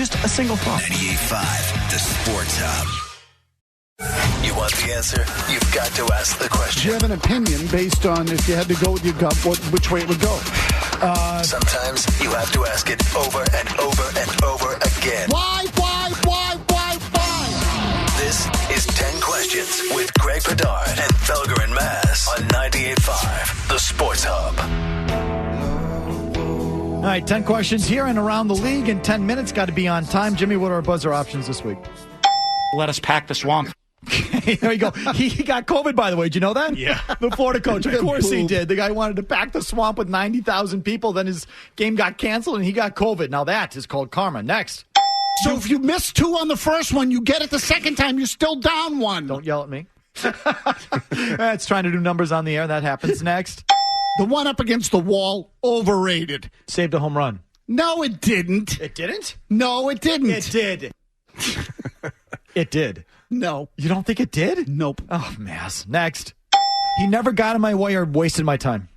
Just a single thought. 98.5, the Sports Hub. You want the answer? You've got to ask the Do question. you have an opinion based on if you had to go with your gut, which way it would go? Sometimes you have to ask it over and over and over again. Why? This is 10 Questions with Greg Bedard and Felger and MAZZ on 98.5, the Sports Hub. All right, 10 questions here and around the league in 10 minutes. Got to be on time. Jimmy, what are our buzzer options this week? Let us pack the swamp. There you go. He got COVID, by the way. Did you know that? Yeah. The Florida coach. Of course he did. The guy wanted to pack the swamp with 90,000 people. Then his game got canceled and he got COVID. Now that is called karma. Next. So if you miss 2 on the first one, you get it the second time, you're still down 1. Don't yell at me. That's trying to do numbers on the air. That happens. Next. The one up against the wall, overrated. Saved a home run. No, it didn't. It didn't? No, it didn't. It did. It did. No. You don't think it did? Nope. Oh, Mazz. Next. He never got in my way or wasted my time.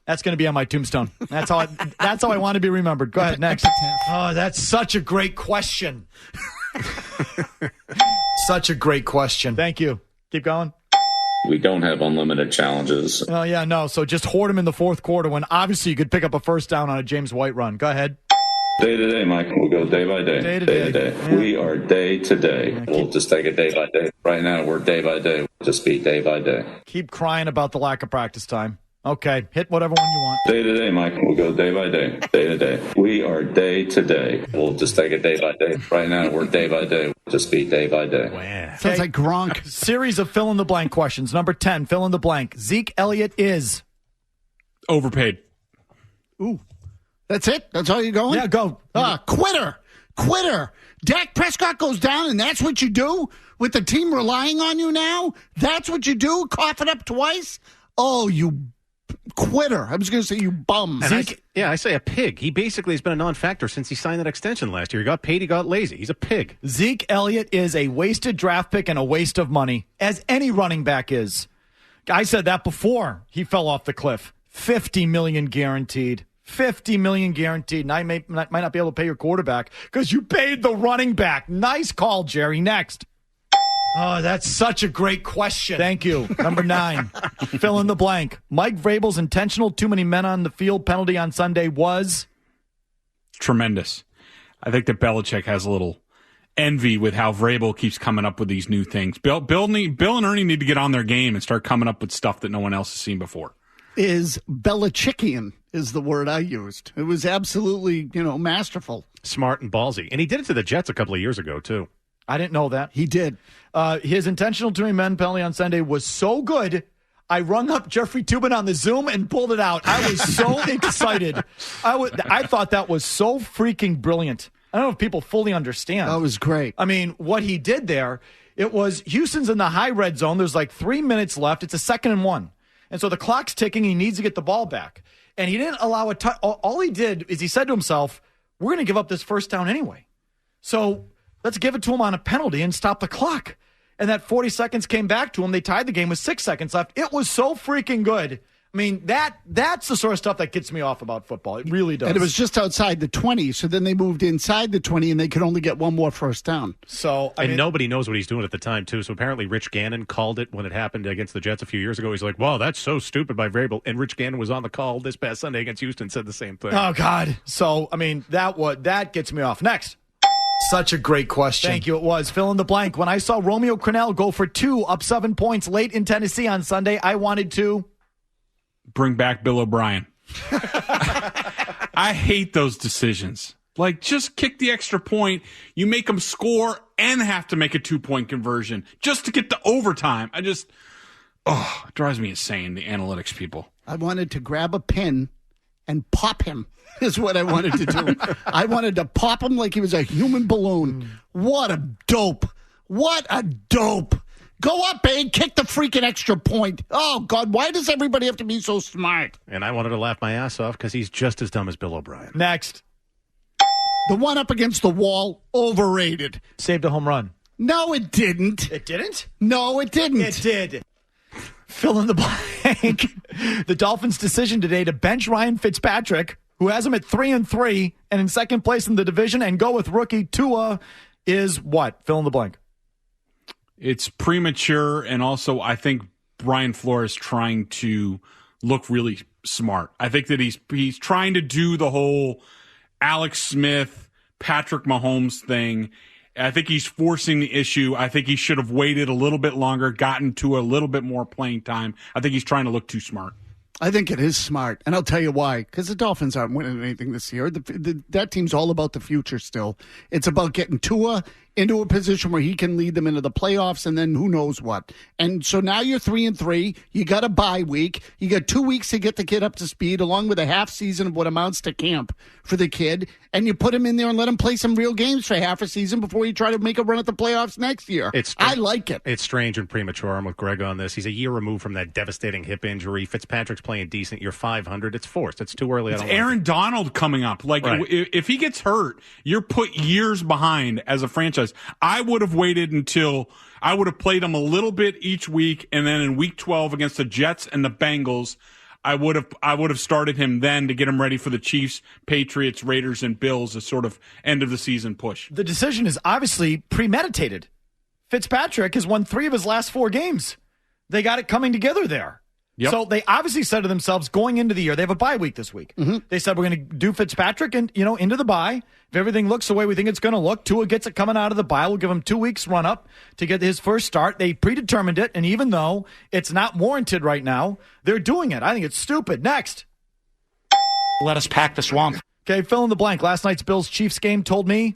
That's going to be on my tombstone. That's how I want to be remembered. Go ahead, next. Oh, that's such a great question. Such a great question. Thank you. Keep going. We don't have unlimited challenges. Oh, yeah, no. So just hoard him in the fourth quarter when obviously you could pick up a first down on a James White run. Go ahead. Day to day, Mike. We'll go day by day. Day to day. Yeah. We are day to day. We'll just take it day by day. Right now, we're day by day. We'll just be day by day. Keep crying about the lack of practice time. Okay, hit whatever one you want. Day to day, Mike. We'll go day by day. Day to day. We are day to day. We'll just take it day by day. Right now, we're day by day. We'll just be day by day. Wow. Sounds like Gronk. Series of fill-in-the-blank questions. Number 10, fill-in-the-blank. Zeke Elliott is? Overpaid. Ooh. That's it? That's all you're going? Yeah, go. Quitter. Dak Prescott goes down, and that's what you do? With the team relying on you now? That's what you do? Cough it up twice? Oh, you quitter. I was going to say you bum. I say a pig. He basically has been a non-factor since he signed that extension last year. He got paid, he got lazy. He's a pig. Zeke Elliott is a wasted draft pick and a waste of money, as any running back is. I said that before he fell off the cliff. $50 million guaranteed. $50 million guaranteed. And I might not be able to pay your quarterback because you paid the running back. Nice call, Jerry. Next. Oh, that's such a great question. Thank you. Number 9, fill in the blank. Mike Vrabel's intentional too many men on the field penalty on Sunday was? Tremendous. I think that Belichick has a little envy with how Vrabel keeps coming up with these new things. Bill and Ernie need to get on their game and start coming up with stuff that no one else has seen before. Is Belichickian is the word I used. It was absolutely, masterful. Smart and ballsy. And he did it to the Jets a couple of years ago, too. I didn't know that. He did. His intentional too many men penalty on Sunday was so good, I rung up Jeffrey Toobin on the Zoom and pulled it out. I was so excited. I thought that was so freaking brilliant. I don't know if people fully understand. That was great. I mean, what he did there, it was Houston's in the high red zone. There's like 3 minutes left. It's a 2nd and 1. And so the clock's ticking. He needs to get the ball back. And he didn't allow a touch. All he did is he said to himself, we're going to give up this first down anyway. So let's give it to him on a penalty and stop the clock. And that 40 seconds came back to him. They tied the game with 6 seconds left. It was so freaking good. I mean, that's the sort of stuff that gets me off about football. It really does. And it was just outside the 20, so then they moved inside the 20, and they could only get one more first down. So, I mean, nobody knows what he's doing at the time, too. So apparently Rich Gannon called it when it happened against the Jets a few years ago. He's like, wow, that's so stupid by Vrabel. And Rich Gannon was on the call this past Sunday against Houston, said the same thing. Oh, God. So, I mean, that gets me off. Next. Such a great question. Thank you. It was. Fill in the blank. When I saw Romeo Crennel go for 2 up 7 points late in Tennessee on Sunday, I wanted to bring back Bill O'Brien. I hate those decisions. Like, just kick the extra point. You make them score and have to make a 2-point conversion just to get the overtime. It drives me insane, the analytics people. I wanted to grab a pin and pop him is what I wanted to do. I wanted to pop him like he was a human balloon. What a dope. What a dope. Go up, babe. Kick the freaking extra point. Oh, God, why does everybody have to be so smart? And I wanted to laugh my ass off because he's just as dumb as Bill O'Brien. Next. The one up against the wall, overrated. Saved a home run. No, it didn't. It didn't? No, it didn't. It did. Fill in the blank. The Dolphins' decision today to bench Ryan Fitzpatrick, who has them at 3-3 and in second place in the division, and go with rookie Tua is what? Fill in the blank. It's premature, and also I think Brian Flores trying to look really smart. I think that he's trying to do the whole Alex Smith, Patrick Mahomes thing. I think he's forcing the issue. I think he should have waited a little bit longer, gotten to a little bit more playing time. I think he's trying to look too smart. I think it is smart, and I'll tell you why. Because the Dolphins aren't winning anything this year. That team's all about the future still. It's about getting Tua into a position where he can lead them into the playoffs, and then who knows what. And so now you're 3-3. You got a bye week. You got 2 weeks to get the kid up to speed, along with a half season of what amounts to camp for the kid. And you put him in there and let him play some real games for half a season before you try to make a run at the playoffs next year. I like it. It's strange and premature. I'm with Greg on this. He's a year removed from that devastating hip injury. Fitzpatrick's playing decent. You're 500. It's forced. It's too early. It's Aaron Donald coming up. Like, right. If he gets hurt, you're put years behind as a franchise. I would have waited until I would have played him a little bit each week, and then in week 12 against the Jets and the Bengals, I would have started him then to get him ready for the Chiefs, Patriots, Raiders, and Bills as sort of end of the season push. The decision is obviously premeditated. Fitzpatrick has won 3 of his last 4 games. They got it coming together there. Yep. So they obviously said to themselves going into the year, they have a bye week this week. Mm-hmm. They said, we're going to do Fitzpatrick and, into the bye. If everything looks the way we think it's going to look, Tua gets it coming out of the bye. We'll give him 2 weeks run up to get his first start. They predetermined it. And even though it's not warranted right now, they're doing it. I think it's stupid. Next. Let us pack the swamp. Okay. Fill in the blank. Last night's Bills-Chiefs game told me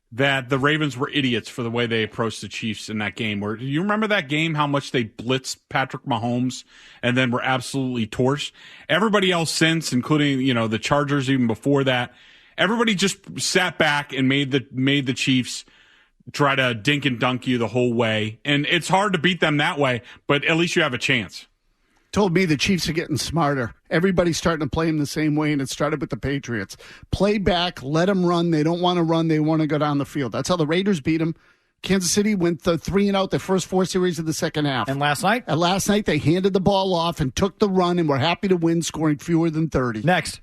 that the Ravens were idiots for the way they approached the Chiefs in that game. Do you remember that game, how much they blitzed Patrick Mahomes and then were absolutely torched? Everybody else since, including, the Chargers even before that, everybody just sat back and made the Chiefs try to dink and dunk you the whole way. And it's hard to beat them that way, but at least you have a chance. Told me the Chiefs are getting smarter. Everybody's starting to play them the same way, and it started with the Patriots. Play back, let them run. They don't want to run. They want to go down the field. That's how the Raiders beat them. Kansas City went 3-0 the first 4 series of the second half. And last night? And last night, they handed the ball off and took the run and were happy to win, scoring fewer than 30. Next.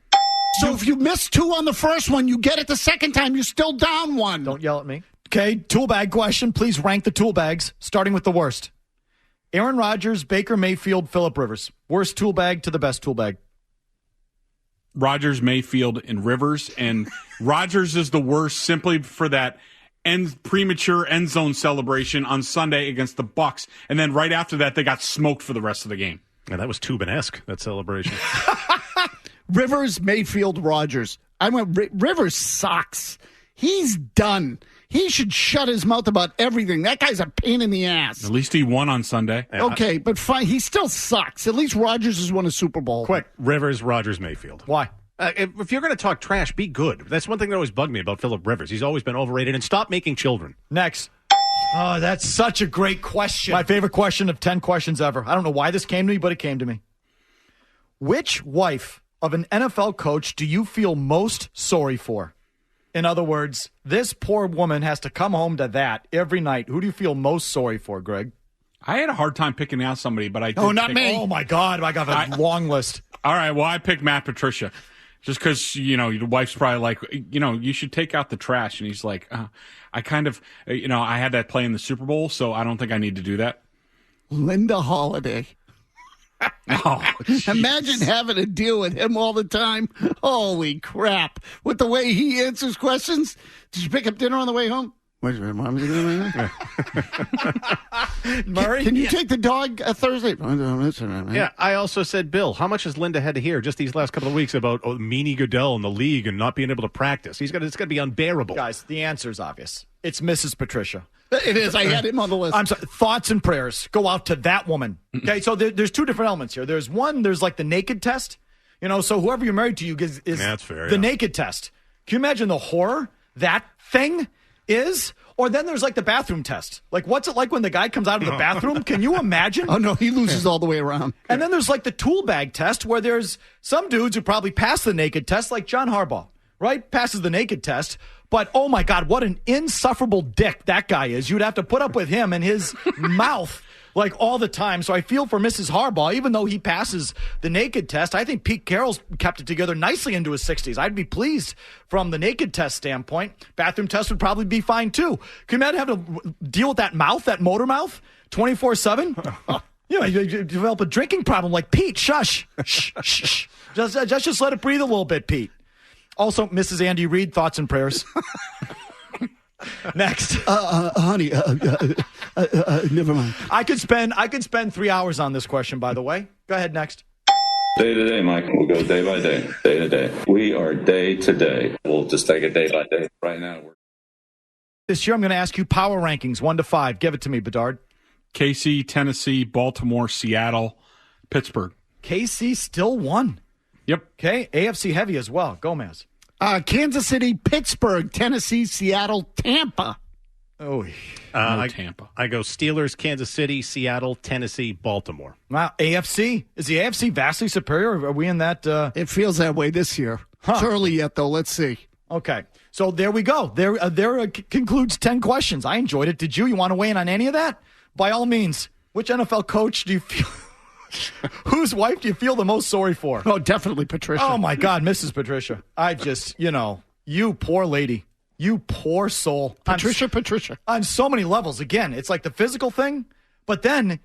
So if you miss 2 on the first one, you get it the second time, you're still down 1. Don't yell at me. Okay, tool bag question. Please rank the tool bags, starting with the worst. Aaron Rodgers, Baker Mayfield, Phillip Rivers. Worst tool bag to the best tool bag. Rodgers, Mayfield, and Rivers. And Rodgers is the worst simply for that premature end zone celebration on Sunday against the Bucs. And then right after that, they got smoked for the rest of the game. And that was Tubin-esque, that celebration. Rivers, Mayfield, Rodgers. I went, Rivers sucks. He's done. He should shut his mouth about everything. That guy's a pain in the ass. At least he won on Sunday. Okay, but fine. He still sucks. At least Rodgers has won a Super Bowl. Quick, Rivers, Rodgers, Mayfield. Why? If you're going to talk trash, be good. That's one thing that always bugged me about Phillip Rivers. He's always been overrated. And stop making children. Next. Oh, that's such a great question. My favorite question of 10 questions ever. I don't know why this came to me, but it came to me. Which wife of an NFL coach do you feel most sorry for? In other words, this poor woman has to come home to that every night. Who do you feel most sorry for, Greg? I had a hard time picking out somebody, but I did. Oh, not me. Oh, my God. I got a long list. All right. Well, I picked Matt Patricia just because, your wife's probably like, you should take out the trash. And he's like, I kind of, I had that play in the Super Bowl, so I don't think I need to do that. Linda Holiday. Imagine having to deal with him all the time. Holy crap. With the way he answers questions. Did you pick up dinner on the way home? Murray, can you take the dog Thursday? Yeah, I also said, Bill, how much has Linda had to hear just these last couple of weeks about Meanie Goodell and the league and not being able to practice? It's got to be unbearable. Guys, the answer is obvious. It's Mrs. Patricia. It is. I had him on the list. I'm sorry. Thoughts and prayers go out to that woman. Okay, so there's 2 different elements here. There's like the naked test. So whoever you're married to is that's fair, the naked test. Can you imagine the horror that thing is? Or then there's like the bathroom test. Like, what's it like when the guy comes out of the bathroom? Can you imagine? Oh, no, he loses all the way around. And then there's like the tool bag test where there's some dudes who probably pass the naked test, like John Harbaugh, right? Passes the naked test. But, oh, my God, what an insufferable dick that guy is. You'd have to put up with him and his mouth like all the time. So I feel for Mrs. Harbaugh, even though he passes the naked test. I think Pete Carroll's kept it together nicely into his 60s. I'd be pleased from the naked test standpoint. Bathroom test would probably be fine too. Can you imagine having to deal with that mouth, that motor mouth, 24/7? You develop a drinking problem like Pete. Shush. Shh, shh, shh. Just let it breathe a little bit, Pete. Also, Mrs. Andy Reid, thoughts and prayers. Next. Honey, never mind. I could spend 3 hours on this question, by the way. Go ahead, next. Day to day, Mike. We'll go day by day, day to day. We are day to day. We'll just take it day by day. Right now, This year, I'm going to ask you power rankings, 1 to 5. Give it to me, Bedard. KC, Tennessee, Baltimore, Seattle, Pittsburgh. KC still won. Yep. Okay, AFC heavy as well. Gomez. Kansas City, Pittsburgh, Tennessee, Seattle, Tampa. Oh, Tampa. I go Steelers, Kansas City, Seattle, Tennessee, Baltimore. wow. AFC. Is the AFC vastly superior? Or are we in that? It feels that way this year. It's early yet, though. Let's see. Okay. So there we go. There concludes 10 questions. I enjoyed it. Did you? You want to weigh in on any of that? By all means. Which NFL coach do you feel? Whose wife do you feel the most sorry for? Oh, definitely Patricia. Oh, my God, Mrs. Patricia. I just, you poor lady. You poor soul. Patricia. On so many levels. Again, it's like the physical thing, but then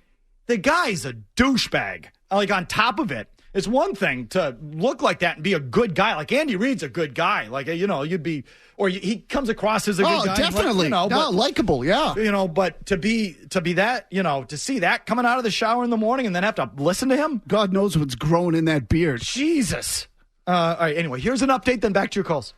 the guy's a douchebag. Like, on top of it, it's one thing to look like that and be a good guy. Like, Andy Reid's a good guy. Like, you'd be, or he comes across as a good guy. Definitely. Likable, yeah. But to be that, to see that coming out of the shower in the morning and then have to listen to him. God knows what's growing in that beard. Jesus. All right, anyway, here's an update, then back to your calls.